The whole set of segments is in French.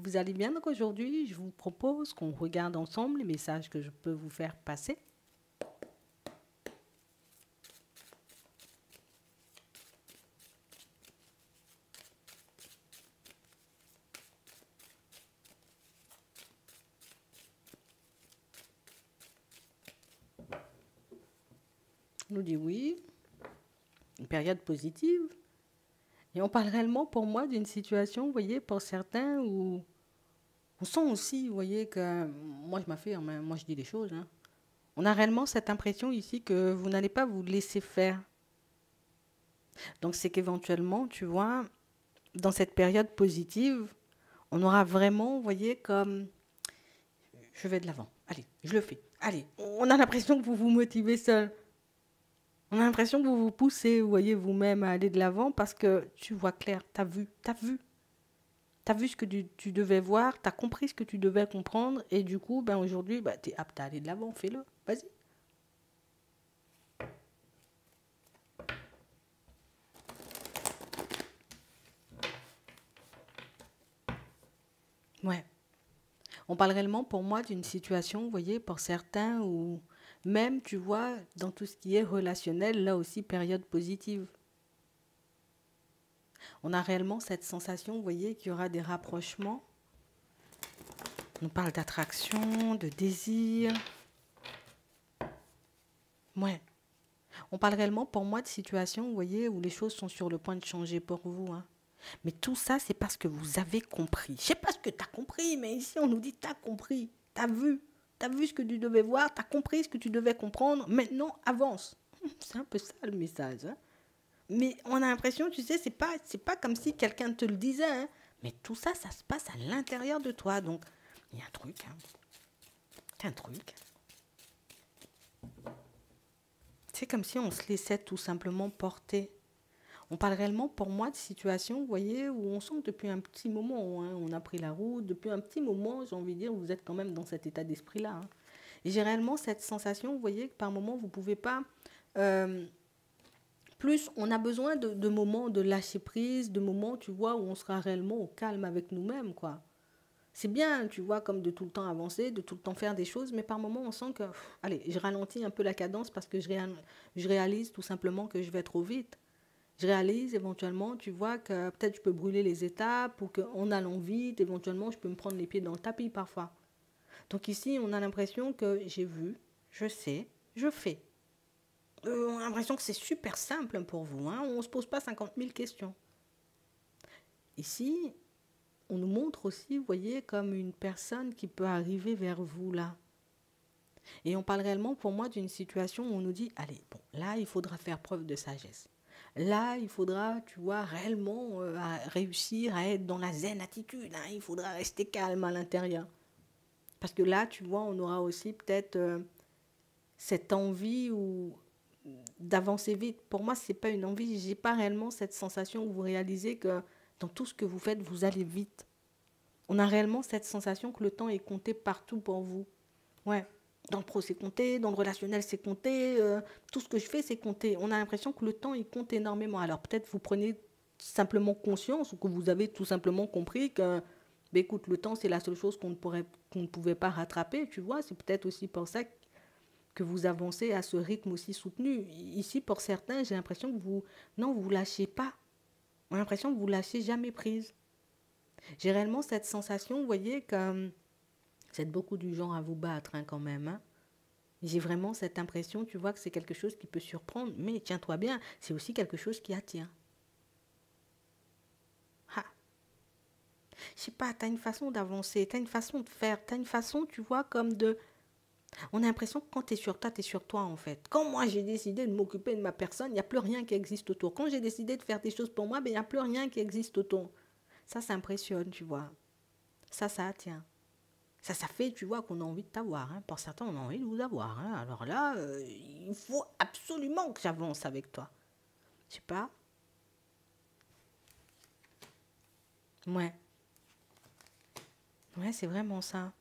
vous allez bien. Donc aujourd'hui, je vous propose qu'on regarde ensemble les messages que je peux vous faire passer. On nous dit oui, une période positive. Et on parle réellement pour moi d'une situation, vous voyez, pour certains où on sent aussi, vous voyez, que moi je m'affirme, hein, moi je dis les choses. Hein. On a réellement cette impression ici que vous n'allez pas vous laisser faire. Donc c'est qu'éventuellement, tu vois, dans cette période positive, on aura vraiment, vous voyez, comme je vais de l'avant. Allez, je le fais. Allez, on a l'impression que vous vous motivez seul. On a l'impression que vous vous poussez, vous voyez, vous-même à aller de l'avant parce que tu vois clair, t'as vu, t'as vu. T'as vu ce que tu devais voir, t'as compris ce que tu devais comprendre et du coup, ben aujourd'hui, ben, t'es apte à aller de l'avant, fais-le, vas-y. Ouais. On parle réellement pour moi d'une situation, vous voyez, pour certains où même, tu vois, dans tout ce qui est relationnel, là aussi, période positive. On a réellement cette sensation, vous voyez, qu'il y aura des rapprochements. On parle d'attraction, de désir. Ouais. On parle réellement pour moi de situations, vous voyez, où les choses sont sur le point de changer pour vous. Hein. Mais tout ça, c'est parce que vous avez compris. Je sais pas ce que tu as compris, mais ici, on nous dit tu as compris, tu as vu. Tu as vu ce que tu devais voir, tu as compris ce que tu devais comprendre. Maintenant, avance. C'est un peu ça le message. Hein. Mais on a l'impression, tu sais, c'est pas comme si quelqu'un te le disait. Hein. Mais tout ça, ça se passe à l'intérieur de toi. Donc, il y a un truc. Hein. C'est un truc. C'est comme si on se laissait tout simplement porter. On parle réellement pour moi de situations, vous voyez, où on sent que depuis un petit moment, hein, on a pris la route, depuis un petit moment, j'ai envie de dire, vous êtes quand même dans cet état d'esprit-là. Hein. Et j'ai réellement cette sensation, vous voyez, que par moment, vous ne pouvez pas... plus on a besoin de moments de lâcher prise, de moments, tu vois, où on sera réellement au calme avec nous-mêmes, quoi. C'est bien, tu vois, comme de tout le temps avancer, de tout le temps faire des choses, mais par moments, on sent que, allez, je ralentis un peu la cadence parce que je réalise tout simplement que je vais trop vite. Je réalise éventuellement, tu vois, que peut-être je peux brûler les étapes ou qu'en allant vite, éventuellement, je peux me prendre les pieds dans le tapis parfois. Donc ici, on a l'impression que j'ai vu, je sais, je fais. On a l'impression que c'est super simple pour vous. Hein, on ne se pose pas 50 000 questions. Ici, on nous montre aussi, vous voyez, comme une personne qui peut arriver vers vous là. Et on parle réellement pour moi d'une situation où on nous dit, allez, bon, là, il faudra faire preuve de sagesse. Là, il faudra, tu vois, réellement réussir à être dans la zen attitude. Hein, il faudra rester calme à l'intérieur. Parce que là, tu vois, on aura aussi peut-être cette envie d'avancer vite. Pour moi, ce n'est pas une envie. Je n'ai pas réellement cette sensation où vous réalisez que dans tout ce que vous faites, vous allez vite. On a réellement cette sensation que le temps est compté partout pour vous. Ouais. Dans le pro, c'est compté, dans le relationnel, c'est compté, tout ce que je fais, c'est compté. On a l'impression que le temps, il compte énormément. Alors peut-être vous prenez simplement conscience ou que vous avez tout simplement compris que, ben, écoute, le temps, c'est la seule chose qu'on ne pouvait pas rattraper, tu vois. C'est peut-être aussi pour ça que vous avancez à ce rythme aussi soutenu. Ici, pour certains, j'ai l'impression que vous lâchez pas. On a l'impression que vous lâchez jamais prise. J'ai réellement cette sensation, vous voyez, que vous êtes beaucoup du genre à vous battre hein, quand même. Hein. J'ai vraiment cette impression, tu vois, que c'est quelque chose qui peut surprendre, mais tiens-toi bien, c'est aussi quelque chose qui attire. Ah, je sais pas, t'as une façon d'avancer, t'as une façon de faire, t'as une façon, tu vois, comme de... On a l'impression que quand t'es sur toi, en fait. Quand moi, j'ai décidé de m'occuper de ma personne, il n'y a plus rien qui existe autour. Quand j'ai décidé de faire des choses pour moi, ben, il n'y a plus rien qui existe autour. Ça impressionne, tu vois. Ça attire. Ça fait, tu vois, qu'on a envie de t'avoir. Hein. Pour certains, on a envie de vous avoir. Hein. Alors là, il faut absolument que j'avance avec toi. Je sais pas. Ouais. Ouais, c'est vraiment ça.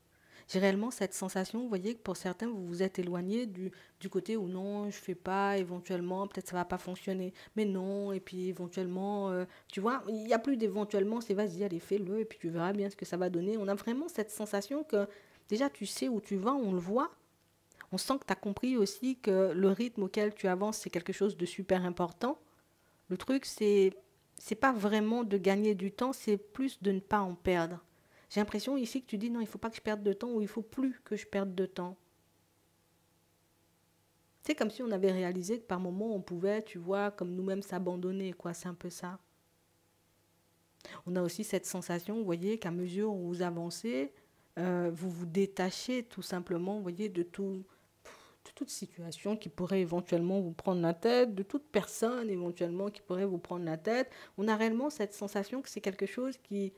J'ai réellement cette sensation, vous voyez, que pour certains, vous vous êtes éloigné du côté où non, je fais pas, éventuellement, peut-être ça va pas fonctionner, mais non, et puis éventuellement, tu vois, il n'y a plus d'éventuellement, c'est vas-y, allez, fais-le, et puis tu verras bien ce que ça va donner. On a vraiment cette sensation que déjà tu sais où tu vas, on le voit, on sent que tu as compris aussi que le rythme auquel tu avances, c'est quelque chose de super important. Le truc, c'est pas vraiment de gagner du temps, c'est plus de ne pas en perdre. J'ai l'impression ici que tu dis non, il ne faut pas que je perde de temps ou il faut plus que je perde de temps. C'est comme si on avait réalisé que par moment on pouvait, tu vois, comme nous-mêmes s'abandonner, quoi. C'est un peu ça. On a aussi cette sensation, vous voyez, qu'à mesure où vous avancez, vous vous détachez tout simplement, vous voyez, de toute situation qui pourrait éventuellement vous prendre la tête, de toute personne éventuellement qui pourrait vous prendre la tête. On a réellement cette sensation que c'est quelque chose qui,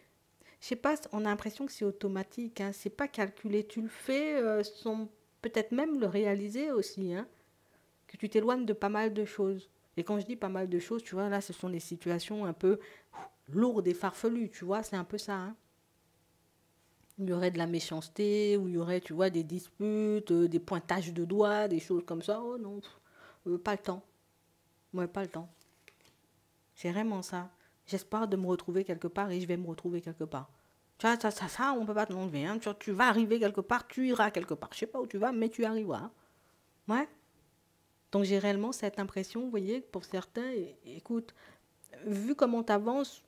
je sais pas, on a l'impression que c'est automatique, hein, c'est pas calculé. Tu le fais sans peut-être même le réaliser aussi, hein, que tu t'éloignes de pas mal de choses. Et quand je dis pas mal de choses, tu vois, là, ce sont des situations un peu lourdes et farfelues, tu vois, c'est un peu ça, hein. Il y aurait de la méchanceté, où il y aurait, tu vois, des disputes, des pointages de doigts, des choses comme ça. Oh non, pas le temps. Ouais, pas le temps. C'est vraiment ça. J'espère de me retrouver quelque part et je vais me retrouver quelque part. Tu vois, ça, on ne peut pas te l'enlever, hein. Tu vas arriver quelque part, tu iras quelque part. Je sais pas où tu vas, mais tu arriveras. Ouais. Donc j'ai réellement cette impression, vous voyez, pour certains, écoute, vu comment tu avances,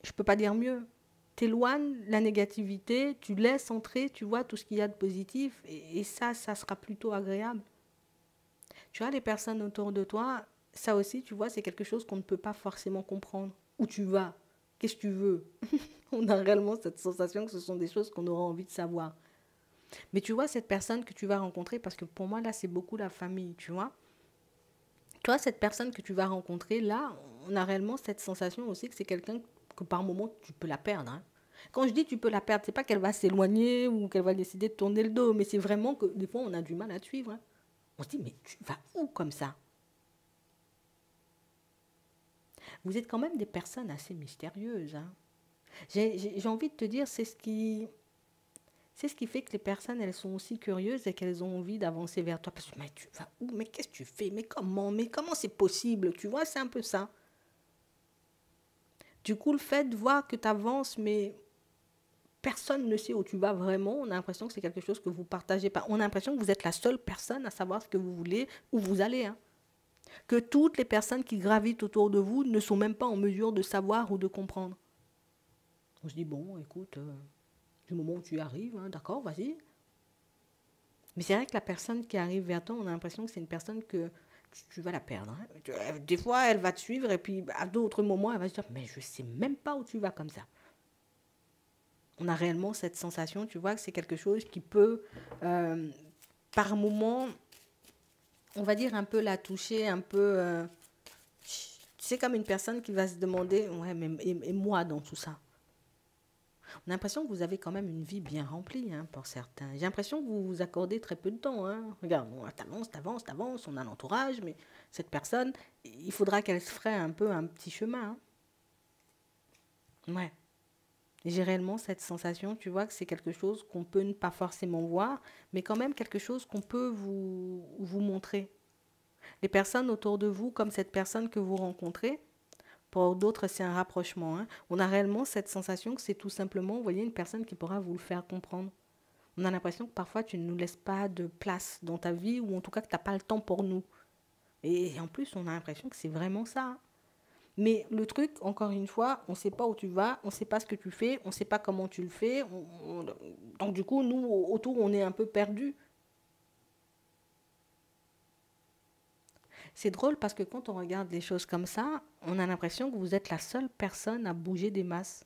je peux pas dire mieux. T'éloignes la négativité, tu laisses entrer, tu vois, tout ce qu'il y a de positif, et ça sera plutôt agréable. Tu vois, les personnes autour de toi, ça aussi, tu vois, c'est quelque chose qu'on ne peut pas forcément comprendre. Où tu vas? Qu'est-ce que tu veux? On a réellement cette sensation que ce sont des choses qu'on aura envie de savoir. Mais tu vois, cette personne que tu vas rencontrer, parce que pour moi, là, c'est beaucoup la famille, tu vois. Toi, cette personne que tu vas rencontrer, là, on a réellement cette sensation aussi que c'est quelqu'un que par moment, tu peux la perdre, hein. Quand je dis tu peux la perdre, c'est pas qu'elle va s'éloigner ou qu'elle va décider de tourner le dos, mais c'est vraiment que des fois, on a du mal à te suivre, hein. On se dit, mais tu vas où comme ça? Vous êtes quand même des personnes assez mystérieuses, hein. J'ai envie de te dire, c'est ce qui fait que les personnes, elles sont aussi curieuses et qu'elles ont envie d'avancer vers toi. Parce que, mais tu vas où? Mais qu'est-ce que tu fais? Mais comment? Mais comment c'est possible? Tu vois, c'est un peu ça. Du coup, le fait de voir que tu avances, mais personne ne sait où tu vas vraiment, on a l'impression que c'est quelque chose que vous partagez pas. On a l'impression que vous êtes la seule personne à savoir ce que vous voulez, où vous allez, hein. Que toutes les personnes qui gravitent autour de vous ne sont même pas en mesure de savoir ou de comprendre. On se dit, bon, écoute, du moment où tu y arrives, hein, d'accord, vas-y. Mais c'est vrai que la personne qui arrive vers toi, on a l'impression que c'est une personne que tu vas la perdre, hein. Des fois, elle va te suivre et puis à d'autres moments, elle va se dire, mais je sais même pas où tu vas comme ça. On a réellement cette sensation, tu vois, que c'est quelque chose qui peut, euh, par moment, on va dire un peu la toucher, un peu... c'est comme une personne qui va se demander, ouais, mais et moi dans tout ça? On a l'impression que vous avez quand même une vie bien remplie, hein, pour certains. J'ai l'impression que vous vous accordez très peu de temps, hein. Regarde, bon, t'avances, on a l'entourage, mais cette personne, il faudra qu'elle se ferait un peu un petit chemin, hein. Ouais. J'ai réellement cette sensation, tu vois, que c'est quelque chose qu'on peut ne pas forcément voir, mais quand même quelque chose qu'on peut vous montrer. Les personnes autour de vous, comme cette personne que vous rencontrez, pour d'autres, c'est un rapprochement, hein. On a réellement cette sensation que c'est tout simplement, vous voyez, une personne qui pourra vous le faire comprendre. On a l'impression que parfois tu ne nous laisses pas de place dans ta vie, ou en tout cas que tu n'as pas le temps pour nous. Et en plus, on a l'impression que c'est vraiment ça, hein. Mais le truc, encore une fois, on ne sait pas où tu vas, on ne sait pas ce que tu fais, on ne sait pas comment tu le fais. Donc du coup, nous, autour, on est un peu perdus. C'est drôle parce que quand on regarde les choses comme ça, on a l'impression que vous êtes la seule personne à bouger des masses.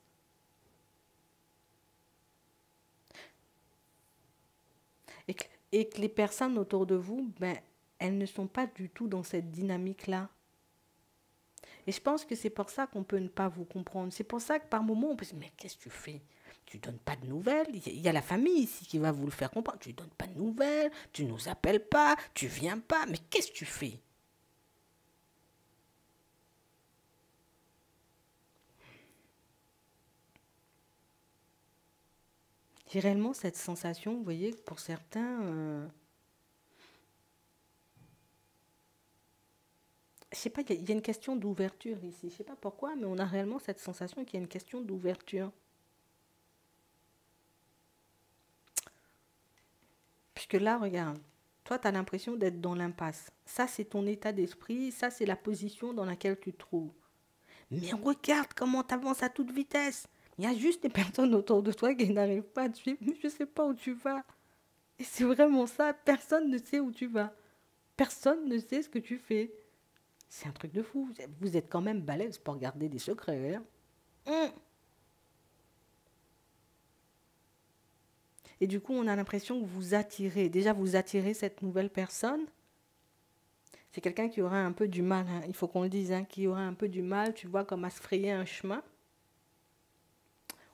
Et que, et que les personnes autour de vous, ben, elles ne sont pas du tout dans cette dynamique-là. Et je pense que c'est pour ça qu'on peut ne pas vous comprendre. C'est pour ça que par moments, on peut se dire, mais qu'est-ce que tu fais? Tu donnes pas de nouvelles. Il y a la famille ici qui va vous le faire comprendre. Tu donnes pas de nouvelles, tu nous appelles pas, tu viens pas. Mais qu'est-ce que tu fais? J'ai réellement cette sensation, vous voyez, que pour certains, je sais pas, il y a une question d'ouverture ici. Je sais pas pourquoi, mais on a réellement cette sensation qu'il y a une question d'ouverture. Puisque là, regarde, toi, tu as l'impression d'être dans l'impasse. Ça, c'est ton état d'esprit, ça, c'est la position dans laquelle tu te trouves. Mais regarde comment tu avances à toute vitesse. Il y a juste des personnes autour de toi qui n'arrivent pas à te suivre. Je ne sais pas où tu vas. Et c'est vraiment ça. Personne ne sait où tu vas. Personne ne sait ce que tu fais. C'est un truc de fou. Vous êtes quand même balèze pour garder des secrets. Hein. Et du coup, on a l'impression que vous attirez. Déjà, vous attirez cette nouvelle personne. C'est quelqu'un qui aura un peu du mal. Hein. Il faut qu'on le dise. Hein, qui aura un peu du mal, tu vois, comme à se frayer un chemin.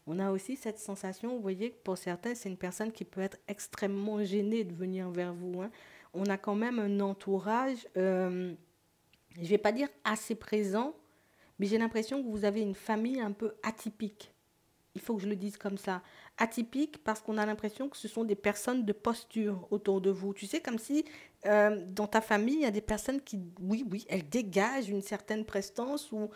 On a aussi cette sensation, vous voyez, que pour certains, c'est une personne qui peut être extrêmement gênée de venir vers vous. Hein. On a quand même un entourage, je ne vais pas dire assez présent, mais j'ai l'impression que vous avez une famille un peu atypique. Il faut que je le dise comme ça. Atypique parce qu'on a l'impression que ce sont des personnes de posture autour de vous. Tu sais, comme si dans ta famille, il y a des personnes qui, oui, elles dégagent une certaine prestance ou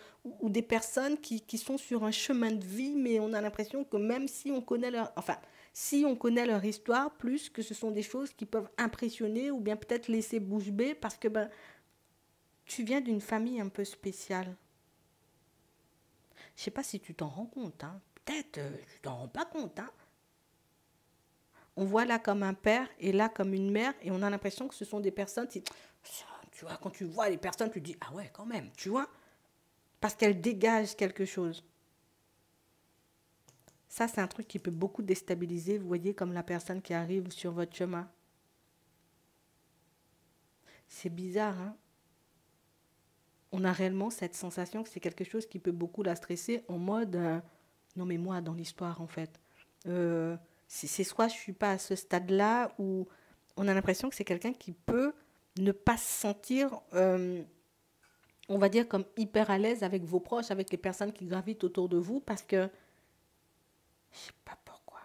des personnes qui sont sur un chemin de vie, mais on a l'impression que même si on connaît leur... Enfin, si on connaît leur histoire, plus que ce sont des choses qui peuvent impressionner ou bien peut-être laisser bouche bée parce que tu viens d'une famille un peu spéciale. Je ne sais pas si tu t'en rends compte, hein. Peut-être tu t'en rends pas compte. Hein. On voit là comme un père et là comme une mère et on a l'impression que ce sont des personnes qui... Tu vois, quand tu vois les personnes, tu te dis, ah ouais, quand même, tu vois, parce qu'elles dégagent quelque chose. Ça, c'est un truc qui peut beaucoup déstabiliser, vous voyez, comme la personne qui arrive sur votre chemin. C'est bizarre, hein. On a réellement cette sensation que c'est quelque chose qui peut beaucoup la stresser en mode, non mais moi, dans l'histoire, en fait, c'est soit je ne suis pas à ce stade-là où on a l'impression que c'est quelqu'un qui peut ne pas se sentir, on va dire, comme hyper à l'aise avec vos proches, avec les personnes qui gravitent autour de vous, parce que je ne sais pas pourquoi.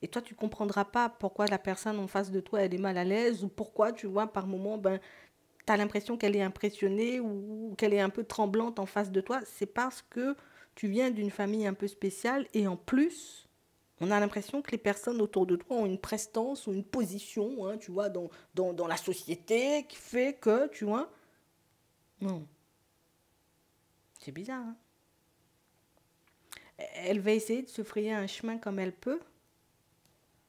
Et toi, tu ne comprendras pas pourquoi la personne en face de toi, elle est mal à l'aise, ou pourquoi, tu vois, par moment, tu as l'impression qu'elle est impressionnée ou qu'elle est un peu tremblante en face de toi. C'est parce que tu viens d'une famille un peu spéciale et en plus, on a l'impression que les personnes autour de toi ont une prestance ou une position, hein, tu vois, dans la société qui fait que, tu vois, non, c'est bizarre. Hein. Elle va essayer de se frayer un chemin comme elle peut,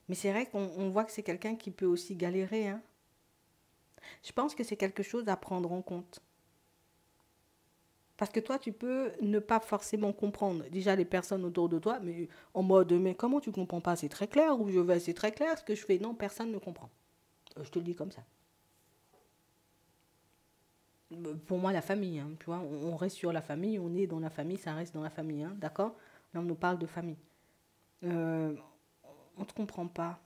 mais c'est vrai qu'on voit que c'est quelqu'un qui peut aussi galérer. Hein. Je pense que c'est quelque chose à prendre en compte. Parce que toi, tu peux ne pas forcément comprendre déjà les personnes autour de toi, mais en mode, mais comment tu comprends pas? C'est très clair, où je vais, c'est très clair ce que je fais. Non, personne ne comprend. Je te le dis comme ça. Pour moi, la famille, hein, tu vois, on reste sur la famille, on est dans la famille, ça reste dans la famille, hein, d'accord? Là, on nous parle de famille. Euh, on ne te comprend pas.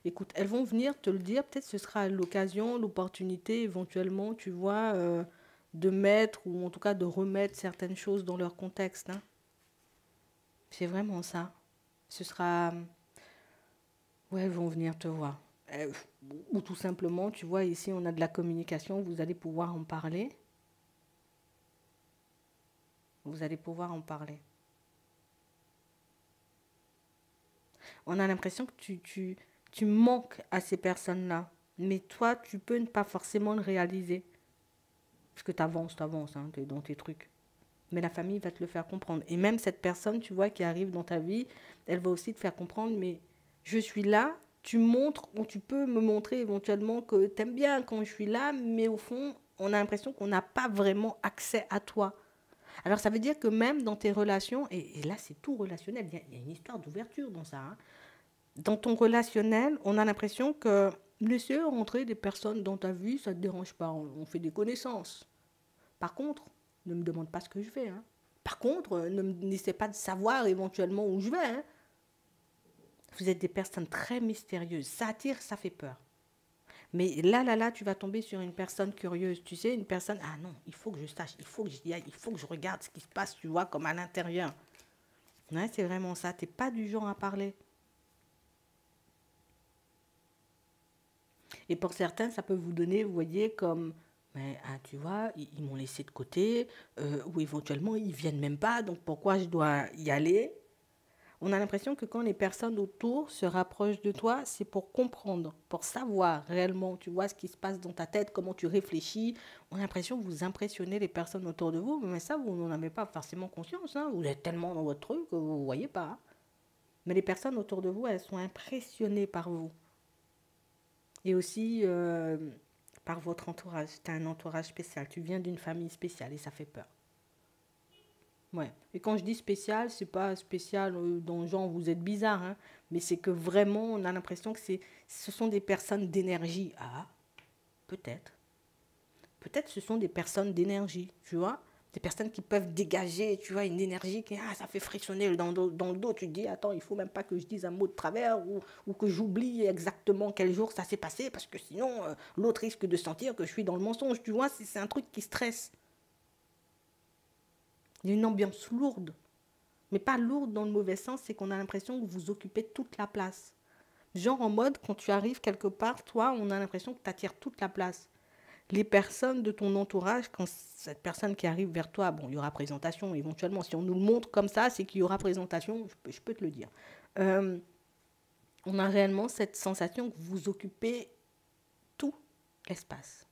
Écoute, elles vont venir te le dire, peut-être ce sera l'occasion, l'opportunité éventuellement, tu vois, de mettre ou en tout cas de remettre certaines choses dans leur contexte. Hein. C'est vraiment ça. Ce sera... Ouais, elles vont venir te voir. Ou tout simplement, tu vois, ici on a de la communication, vous allez pouvoir en parler. Vous allez pouvoir en parler. On a l'impression que tu manques à ces personnes-là. Mais toi, tu peux ne pas forcément le réaliser. Parce que tu avances, hein, tu es dans tes trucs. Mais la famille va te le faire comprendre. Et même cette personne, tu vois, qui arrive dans ta vie, elle va aussi te faire comprendre, mais je suis là, tu montres, ou tu peux me montrer éventuellement que tu aimes bien quand je suis là, mais au fond, on a l'impression qu'on n'a pas vraiment accès à toi. Alors ça veut dire que même dans tes relations, et là c'est tout relationnel, il y a une histoire d'ouverture dans ça. Hein. Dans ton relationnel, on a l'impression que laisser rentrer des personnes dans ta vie, ça ne te dérange pas, on fait des connaissances. Par contre, ne me demande pas ce que je fais. Hein. Par contre, n'essaie pas de savoir éventuellement où je vais. Hein. Vous êtes des personnes très mystérieuses. Ça attire, ça fait peur. Mais là, tu vas tomber sur une personne curieuse. Tu sais, une personne, ah non, il faut que je sache, il faut que j'y aille, il faut que je regarde ce qui se passe, tu vois, comme à l'intérieur. Ouais, c'est vraiment ça. Tu n'es pas du genre à parler. Et pour certains, ça peut vous donner, vous voyez, comme, mais, ah, tu vois, ils m'ont laissé de côté, ou éventuellement, ils viennent même pas, donc pourquoi je dois y aller? On a l'impression que quand les personnes autour se rapprochent de toi, c'est pour comprendre, pour savoir réellement, tu vois, ce qui se passe dans ta tête, comment tu réfléchis. On a l'impression que vous impressionnez les personnes autour de vous, mais ça, vous n'en avez pas forcément conscience, hein. Vous êtes tellement dans votre truc que vous ne voyez pas, hein. Mais les personnes autour de vous, elles sont impressionnées par vous. Et aussi par votre entourage. Tu as un entourage spécial. Tu viens d'une famille spéciale et ça fait peur. Ouais. Et quand je dis spécial, c'est pas spécial dans le genre vous êtes bizarre, hein, mais c'est que vraiment on a l'impression que ce sont des personnes d'énergie. Ah, peut-être. Peut-être ce sont des personnes d'énergie, tu vois. Des personnes qui peuvent dégager, tu vois, une énergie qui, ah, ça fait frissonner dans le dos. Tu te dis, attends, il faut même pas que je dise un mot de travers ou que j'oublie exactement quel jour ça s'est passé parce que sinon, l'autre risque de sentir que je suis dans le mensonge, tu vois. C'est un truc qui stresse. Il y a une ambiance lourde. Mais pas lourde dans le mauvais sens, c'est qu'on a l'impression que vous occupez toute la place. Genre en mode, quand tu arrives quelque part, toi, on a l'impression que tu attires toute la place. Les personnes de ton entourage, quand cette personne qui arrive vers toi, bon, il y aura présentation éventuellement. Si on nous le montre comme ça, c'est qu'il y aura présentation, je peux te le dire. Euh, on a réellement cette sensation que vous occupez tout l'espace.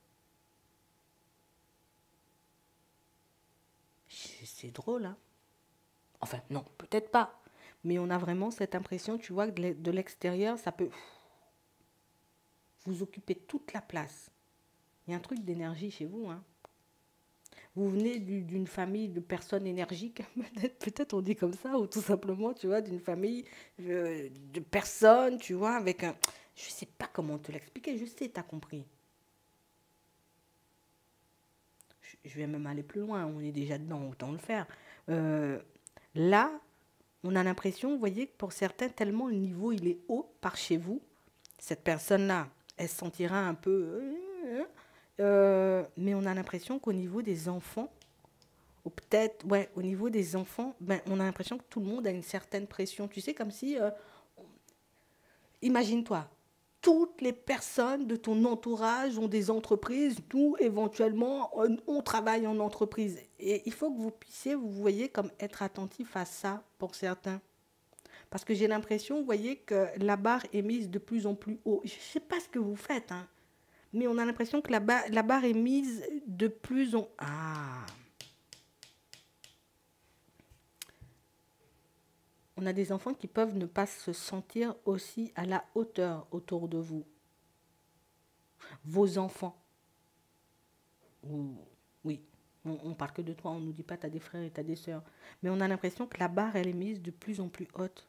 C'est drôle, hein? Enfin, non, peut-être pas. Mais on a vraiment cette impression, tu vois, que de l'extérieur, ça peut vous occuper toute la place. Il y a un truc d'énergie chez vous, hein. Vous venez d'une famille de personnes énergiques, peut-être on dit comme ça, ou tout simplement, tu vois, d'une famille de personnes, tu vois, avec un... Je sais pas comment te l'expliquer, je sais, t'as compris. Je vais même aller plus loin, on est déjà dedans, autant le faire. Euh, Là, on a l'impression, vous voyez, que pour certains, tellement le niveau il est haut par chez vous, cette personne-là, elle se sentira un peu... mais on a l'impression qu'au niveau des enfants, ou peut-être, ouais, au niveau des enfants, ben, on a l'impression que tout le monde a une certaine pression. Tu sais, comme si, imagine-toi, toutes les personnes de ton entourage ont des entreprises, nous, éventuellement, on travaille en entreprise. Et il faut que vous puissiez, vous voyez, comme être attentif à ça pour certains. Parce que j'ai l'impression, vous voyez, que la barre est mise de plus en plus haut. Je ne sais pas ce que vous faites, hein, mais on a l'impression que la barre est mise de plus en... Ah, on a des enfants qui peuvent ne pas se sentir aussi à la hauteur autour de vous. Vos enfants. Oui, on parle que de toi, on ne nous dit pas tu as des frères et tu as des sœurs. Mais on a l'impression que la barre, elle est mise de plus en plus haute.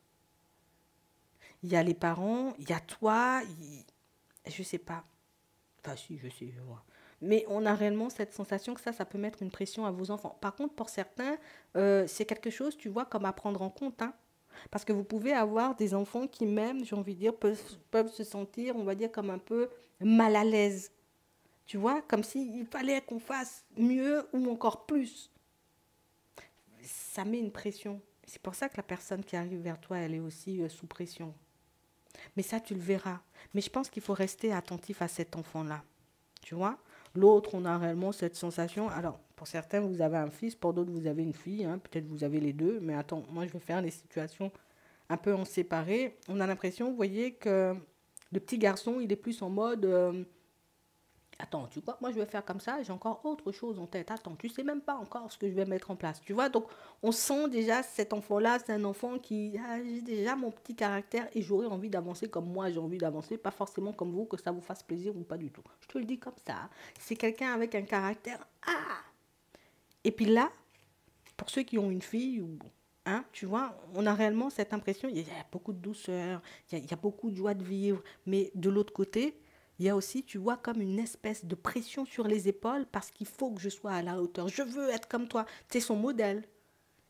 Il y a les parents, il y a toi, je ne sais pas. Enfin si, je sais, je vois. Mais on a réellement cette sensation que ça peut mettre une pression à vos enfants. Par contre, pour certains, c'est quelque chose, tu vois, comme à prendre en compte, hein. Parce que vous pouvez avoir des enfants qui même, j'ai envie de dire, peuvent se sentir, on va dire, comme un peu mal à l'aise. Tu vois, comme s'il fallait qu'on fasse mieux ou encore plus. Ça met une pression. C'est pour ça que la personne qui arrive vers toi, elle est aussi sous pression. Mais ça, tu le verras. Mais je pense qu'il faut rester attentif à cet enfant-là. Tu vois, l'autre, on a réellement cette sensation. Alors, pour certains, vous avez un fils, pour d'autres, vous avez une fille, hein. Peut-être vous avez les deux. Mais attends, moi, je vais faire les situations un peu en séparé. On a l'impression, vous voyez, que le petit garçon, il est plus en mode attends, tu vois, moi je vais faire comme ça, j'ai encore autre chose en tête. Attends, tu sais même pas encore ce que je vais mettre en place. Tu vois, donc on sent déjà cet enfant-là, c'est un enfant qui a déjà mon petit caractère et j'aurais envie d'avancer comme moi j'ai envie d'avancer, pas forcément comme vous, que ça vous fasse plaisir ou pas du tout. Je te le dis comme ça. C'est quelqu'un avec un caractère. Ah. Et puis là, pour ceux qui ont une fille ou hein, tu vois, on a réellement cette impression, il y a beaucoup de douceur, il y a beaucoup de joie de vivre, mais de l'autre côté, il y a aussi, tu vois, comme une espèce de pression sur les épaules parce qu'il faut que je sois à la hauteur. Je veux être comme toi. C'est son modèle.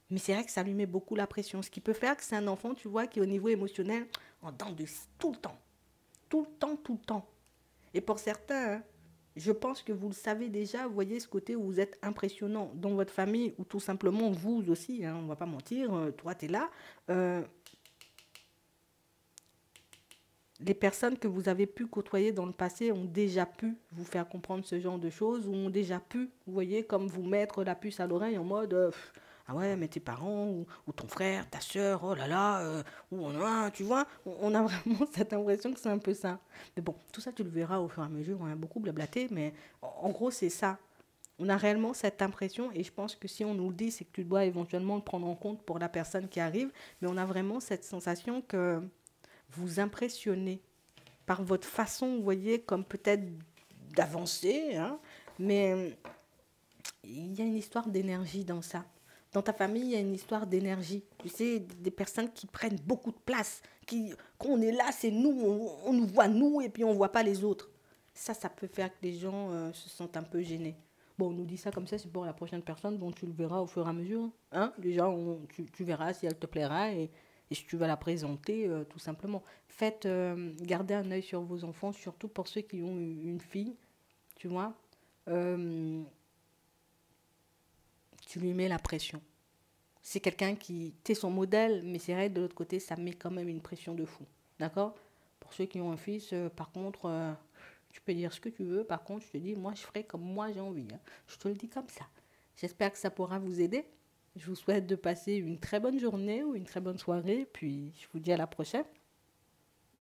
Mais c'est vrai que ça lui met beaucoup la pression. Ce qui peut faire que c'est un enfant, tu vois, qui est au niveau émotionnel en dents de scie tout le temps. Tout le temps, tout le temps. Et pour certains, hein, je pense que vous le savez déjà, vous voyez ce côté où vous êtes impressionnant dans votre famille ou tout simplement vous aussi, hein, on ne va pas mentir, toi tu es là. Euh, les personnes que vous avez pu côtoyer dans le passé ont déjà pu vous faire comprendre ce genre de choses ou ont déjà pu, vous voyez, comme vous mettre la puce à l'oreille en mode ah ouais, mais tes parents ou ton frère, ta soeur, oh là là, tu vois, on a vraiment cette impression que c'est un peu ça. Mais bon, tout ça tu le verras au fur et à mesure, on a beaucoup blablaté, mais en gros c'est ça. On a réellement cette impression et je pense que si on nous le dit, c'est que tu dois éventuellement le prendre en compte pour la personne qui arrive, mais on a vraiment cette sensation que vous impressionnez par votre façon, vous voyez, comme peut-être d'avancer, hein, mais il y a une histoire d'énergie dans ça. Dans ta famille, il y a une histoire d'énergie. Tu sais, des personnes qui prennent beaucoup de place, qui, quand on est là, c'est nous, on nous voit nous et puis on ne voit pas les autres. Ça peut faire que les gens se sentent un peu gênés. Bon, on nous dit ça comme ça, c'est pour la prochaine personne, dont tu le verras au fur et à mesure. Hein. Déjà, tu verras si elle te plaira et si tu vas la présenter, tout simplement. Faites, gardez un œil sur vos enfants, surtout pour ceux qui ont une fille, tu vois. Euh, tu lui mets la pression. C'est quelqu'un qui, t'es son modèle, mais c'est vrai, de l'autre côté, ça met quand même une pression de fou. D'accord. Pour ceux qui ont un fils, par contre, tu peux dire ce que tu veux. Par contre, je te dis, moi, je ferai comme moi j'ai envie. Hein. Je te le dis comme ça. J'espère que ça pourra vous aider. Je vous souhaite de passer une très bonne journée ou une très bonne soirée. Puis, je vous dis à la prochaine.